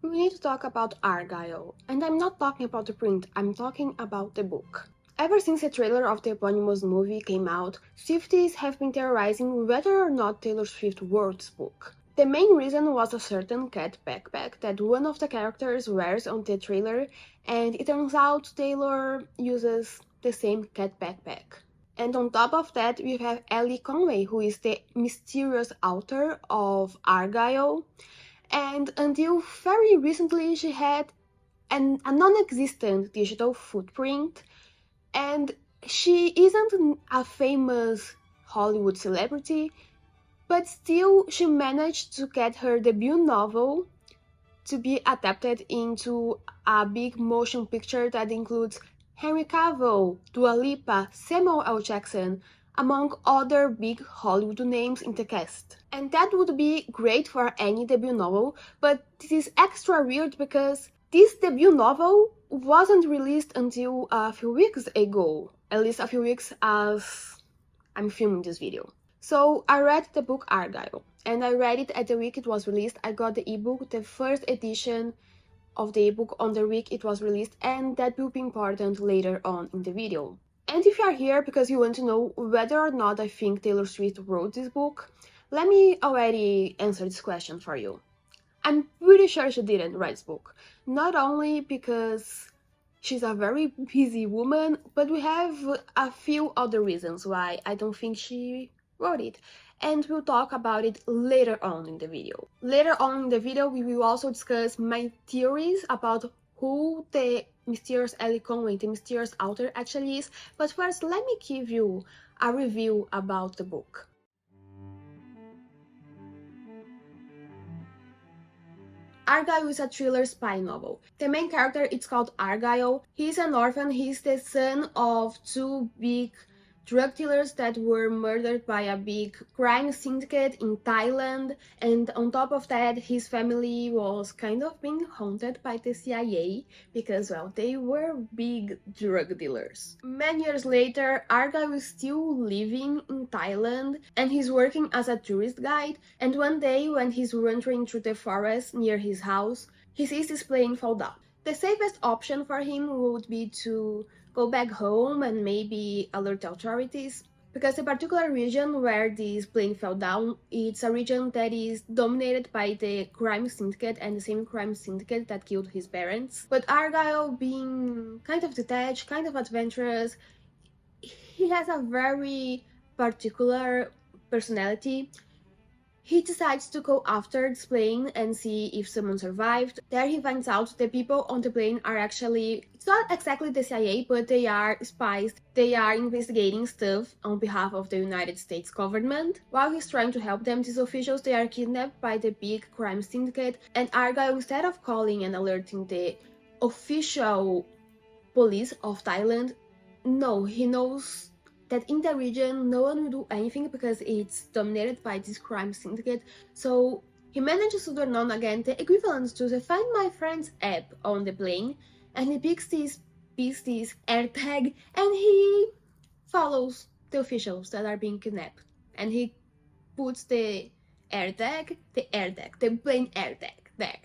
We need to talk about Argylle, and I'm not talking about the print, I'm talking about the book. Ever since the trailer of the eponymous movie came out, Swifties have been theorizing whether or not Taylor Swift wrote this book. The main reason was a certain cat backpack that one of the characters wears on the trailer, and it turns out Taylor uses the same cat backpack. And on top of that, we have Elly Conway, who is the mysterious author of Argylle, and until very recently she had a non-existent digital footprint, and she isn't a famous Hollywood celebrity, but still she managed to get her debut novel to be adapted into a big motion picture that includes Henry Cavill, Dua Lipa, Samuel L. Jackson, among other big Hollywood names in the cast. And that would be great for any debut novel, but this is extra weird because this debut novel wasn't released until a few weeks ago, at least a few weeks as I'm filming this video. So I read the book Argylle, and I read it at the week it was released. I got the ebook, the first edition of the ebook on the week it was released, and that will be important later on in the video. And if you are here because you want to know whether or not I think Taylor Swift wrote this book, let me already answer this question for you. I'm pretty sure she didn't write this book. Not only because she's a very busy woman, but we have a few other reasons why I don't think she wrote it, and we'll talk about it later on in the video. Later on in the video, we will also discuss my theories about who the mysterious Elly Conway, the mysterious author, actually is, but first let me give you a review about the book. Argylle is a thriller spy novel. The main character is called Argylle. He's an orphan. He's the son of two big drug dealers that were murdered by a big crime syndicate in Thailand, and on top of that his family was kind of being haunted by the CIA because, well, they were big drug dealers. Many years later, Argylle is still living in Thailand and he's working as a tourist guide, and one day when he's wandering through the forest near his house, he sees this plane fall down. The safest option for him would be to go back home and maybe alert authorities, because the particular region where this plane fell down, it's a region that is dominated by the crime syndicate, and the same crime syndicate that killed his parents. But Argylle, being kind of detached, kind of adventurous, he has a very particular personality. He decides to go after this plane and see if someone survived. There he finds out the people on the plane are actually, it's not exactly the CIA, but they are spies. They are investigating stuff on behalf of the United States government. While he's trying to help them, these officials, they are kidnapped by the big crime syndicate, and Argylle, instead of calling and alerting the official police of Thailand, no, he knows that in the region no one will do anything because it's dominated by this crime syndicate, so he manages to turn on again the equivalent to the Find My Friends app on the plane, and he picks this AirTag, and he follows the officials that are being kidnapped, and he puts the plane AirTag there,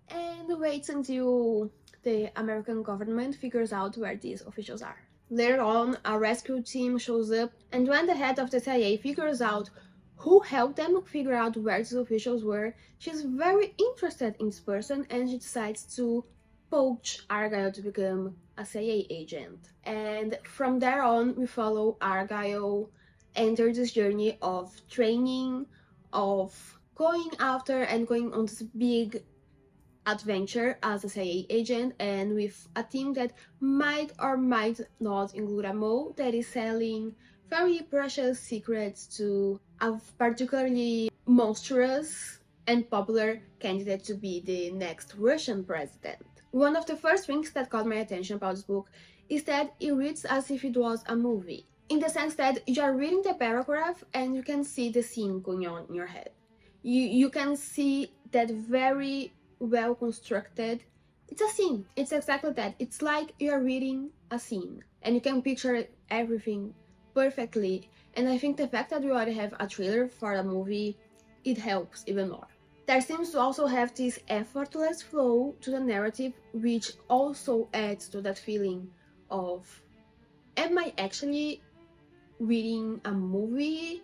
and waits until the American government figures out where these officials are. Later on, a rescue team shows up, and when the head of the CIA figures out who helped them figure out where these officials were, she's very interested in this person, and she decides to poach Argylle to become a CIA agent. And from there on, we follow Argylle enter this journey of training, of going after and going on this big adventure as a CIA agent, and with a team that might or might not include a mole that is selling very precious secrets to a particularly monstrous and popular candidate to be the next Russian president. One of the first things that caught my attention about this book is that it reads as if it was a movie, in the sense that you are reading the paragraph and you can see the scene going on in your head. You can see that very well constructed. It's a scene. It's exactly that. It's like you're reading a scene and you can picture everything perfectly. And I think the fact that we already have a trailer for a movie, it helps even more. There seems to also have this effortless flow to the narrative, which also adds to that feeling of, am I actually reading a movie?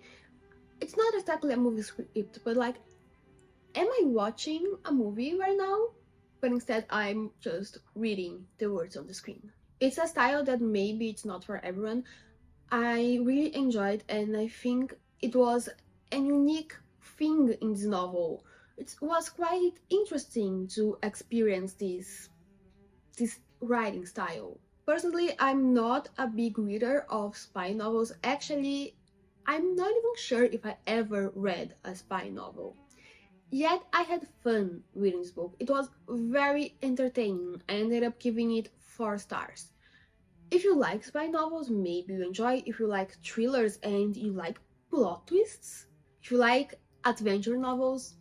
It's not exactly a movie script, but like, am I watching a movie right now? But instead, I'm just reading the words on the screen. It's a style that maybe it's not for everyone. I really enjoyed, and I think it was a unique thing in this novel. It was quite interesting to experience this writing style. Personally, I'm not a big reader of spy novels. Actually, I'm not even sure if I ever read a spy novel. Yet I had fun reading this book. It was very entertaining. I ended up giving it 4 stars. If you like spy novels, maybe you enjoy. If you like thrillers and you like plot twists, if you like adventure novels,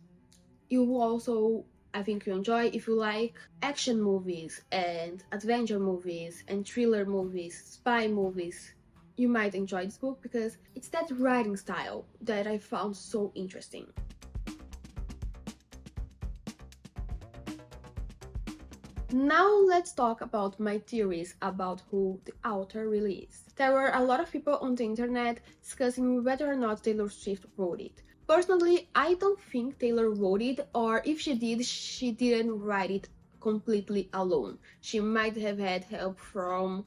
you will also, I think you enjoy. If you like action movies and adventure movies and thriller movies, spy movies, you might enjoy this book because it's that writing style that I found so interesting. Now let's talk about my theories about who the author really is. There were a lot of people on the internet discussing whether or not Taylor Swift wrote it. Personally, I don't think Taylor wrote it, or if she did, she didn't write it completely alone. She might have had help from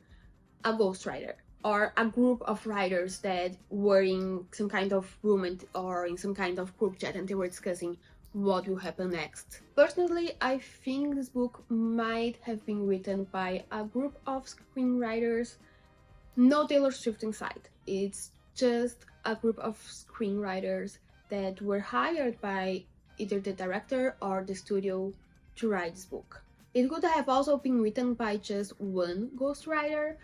a ghostwriter or a group of writers that were in some kind of room or in some kind of group chat and they were discussing what will happen next. Personally, I think this book might have been written by a group of screenwriters, no Taylor Swift inside. It's just a group of screenwriters that were hired by either the director or the studio to write this book. It could have also been written by just one ghostwriter,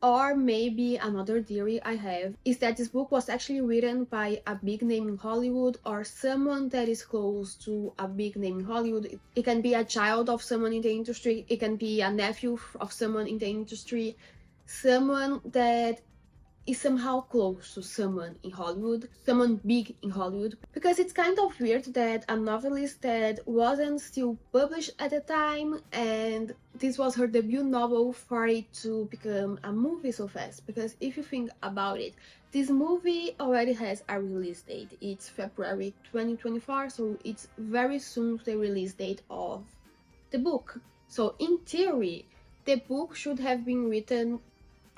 or maybe another theory I have is that this book was actually written by a big name in Hollywood or someone that is close to a big name in Hollywood. It can be a child of someone in the industry, it can be a nephew of someone in the industry, someone that is somehow close to someone in Hollywood, someone big in Hollywood, because it's kind of weird that a novelist that wasn't still published at the time, and this was her debut novel, for it to become a movie so fast. Because if you think about it, this movie already has a release date. It's February 2024, so it's very soon to the release date of the book. So in theory, the book should have been written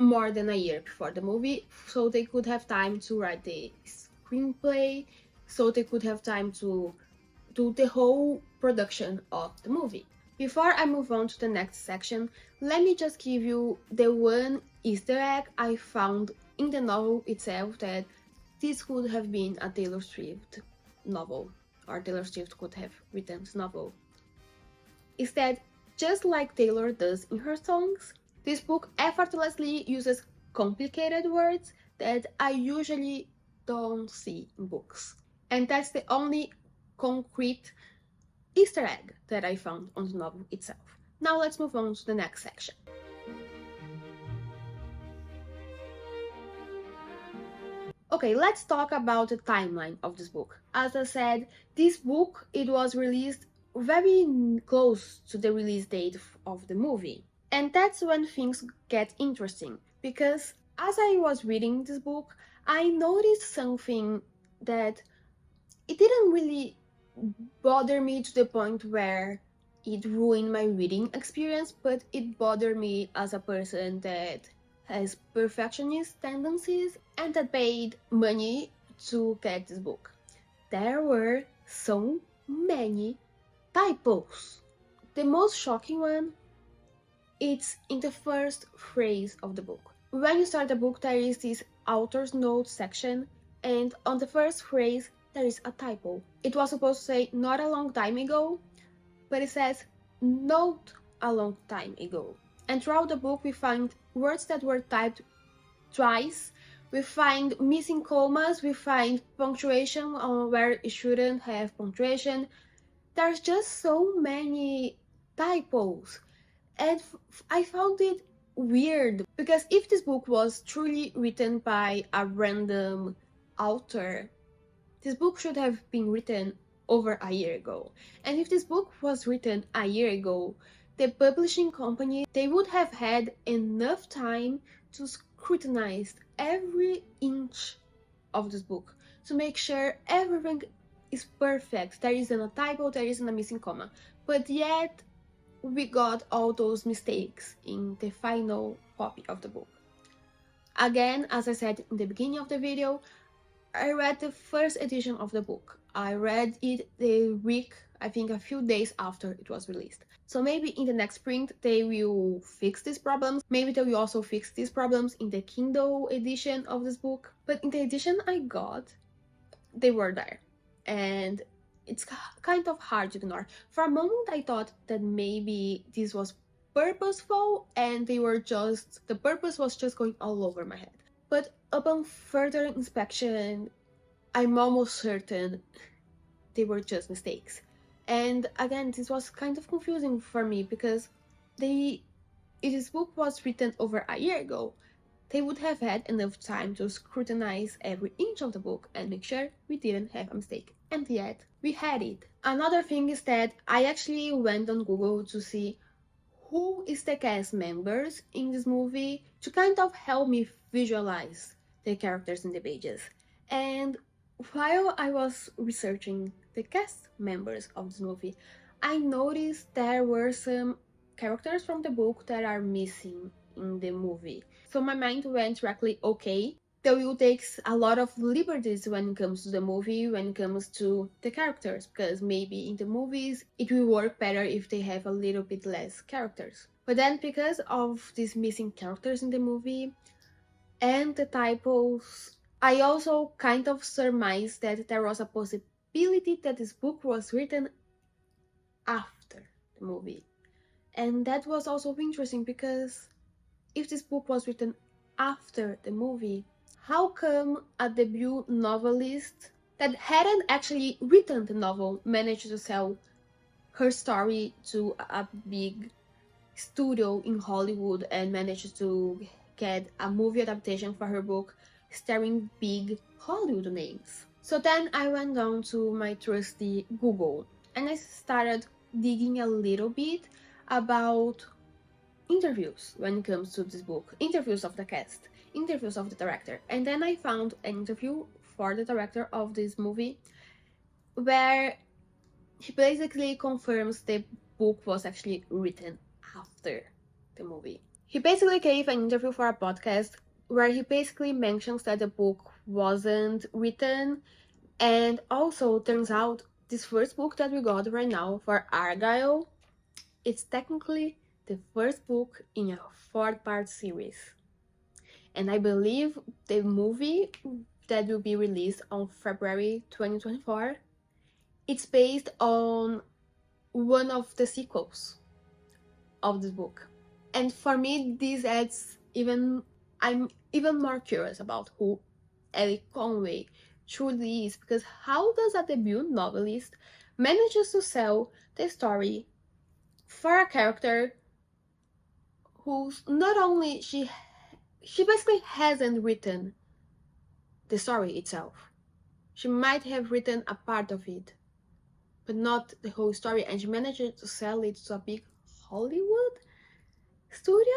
more than a year before the movie, so they could have time to write the screenplay, so they could have time to do the whole production of the movie. Before I move on to the next section, let me just give you the one Easter egg I found in the novel itself, that this could have been a Taylor Swift novel, or Taylor Swift could have written this novel. Is that just like Taylor does in her songs, this book effortlessly uses complicated words that I usually don't see in books. And that's the only concrete Easter egg that I found on the novel itself. Now let's move on to the next section. Okay, let's talk about the timeline of this book. As I said, this book, it was released very close to the release date of the movie. And that's when things get interesting, because as I was reading this book, I noticed something that it didn't really bother me to the point where it ruined my reading experience, but it bothered me as a person that has perfectionist tendencies and that paid money to get this book. There were so many typos. The most shocking one, it's in the first phrase of the book. When you start the book, there is this author's notes section, and on the first phrase, there is a typo. It was supposed to say not a long time ago, but it says not a long time ago. And throughout the book, we find words that were typed twice, we find missing commas, we find punctuation where it shouldn't have punctuation. There's just so many typos. And I found it weird, because if this book was truly written by a random author, this book should have been written over a year ago. And if this book was written a year ago, the publishing company, they would have had enough time to scrutinize every inch of this book to make sure everything is perfect. There isn't a typo, there isn't a missing comma. But yet, we got all those mistakes in the final copy of the book. Again, as I said in the beginning of the video, I read the first edition of the book. I read it the week, I think a few days after it was released. So maybe in the next print they will fix these problems. Maybe they will also fix these problems in the Kindle edition of this book. But in the edition I got, they were there. And it's kind of hard to ignore. For a moment I thought that maybe this was purposeful and the purpose was just going all over my head. But upon further inspection, I'm almost certain they were just mistakes. And again, this was kind of confusing for me because if this book was written over a year ago, they would have had enough time to scrutinize every inch of the book and make sure we didn't have a mistake. And yet, we had it. Another thing is that I actually went on Google to see who is the cast members in this movie to kind of help me visualize the characters in the pages. And while I was researching the cast members of this movie, I noticed there were some characters from the book that are missing in the movie. So my mind went directly, okay, the will takes a lot of liberties when it comes to the movie, when it comes to the characters, because maybe in the movies it will work better if they have a little bit less characters. But then because of these missing characters in the movie and the typos, I also kind of surmised that there was a possibility that this book was written after the movie. And that was also interesting because if this book was written after the movie, how come a debut novelist that hadn't actually written the novel managed to sell her story to a big studio in Hollywood and managed to get a movie adaptation for her book starring big Hollywood names? So then I went down to my trusty Google and I started digging a little bit about interviews when it comes to this book, interviews of the cast, interviews of the director. And then I found an interview for the director of this movie where he basically confirms the book was actually written after the movie. He basically gave an interview for a podcast where he basically mentions that the book wasn't written, and also turns out this first book that we got right now for Argylle, it's technically the first book in a 4-part series. And I believe the movie that will be released on February 2024, it's based on one of the sequels of this book. And for me, this adds I'm even more curious about who Elly Conway truly is, because how does a debut novelist manages to sell the story for a character who's not only she basically hasn't written the story itself. She might have written a part of it, but not the whole story, and she managed to sell it to a big Hollywood studio?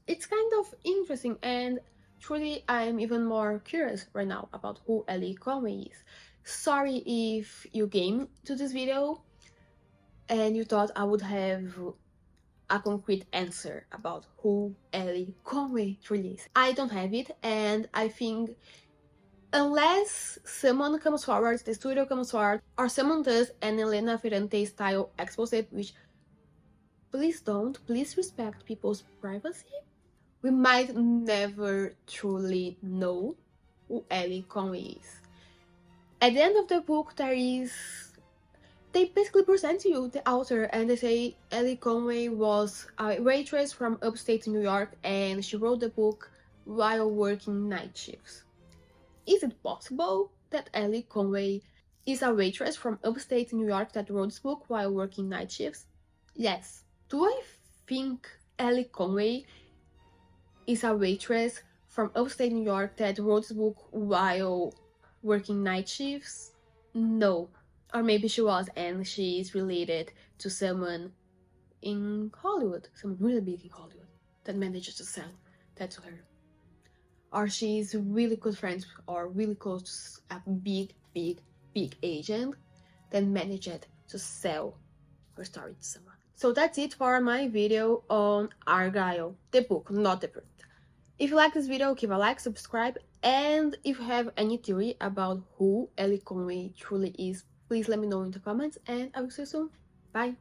It's kind of interesting, and truly I'm even more curious right now about who Elly Conway is. Sorry if you came to this video and you thought I would have a concrete answer about who Elly Conway truly is. I don't have it, and I think unless someone comes forward, the studio comes forward, or someone does an Elena Ferrante style expose, which please don't, please respect people's privacy, we might never truly know who Elly Conway is. At the end of the book, they basically present to you the author and they say Elly Conway was a waitress from upstate New York and she wrote the book while working night shifts. Is it possible that Elly Conway is a waitress from upstate New York that wrote this book while working night shifts? Yes. Do I think Elly Conway is a waitress from upstate New York that wrote this book while working night shifts? No. Or maybe she was and she's related to someone in Hollywood, someone really big in Hollywood, that manages to sell that to her. Or she's really good friends or really close to a big agent that managed to sell her story to someone. So that's it for my video on Argylle, the book, not the print. If you like this video, give a like, subscribe, and if you have any theory about who Elly Conway truly is, please let me know in the comments, and I will see you soon. Bye!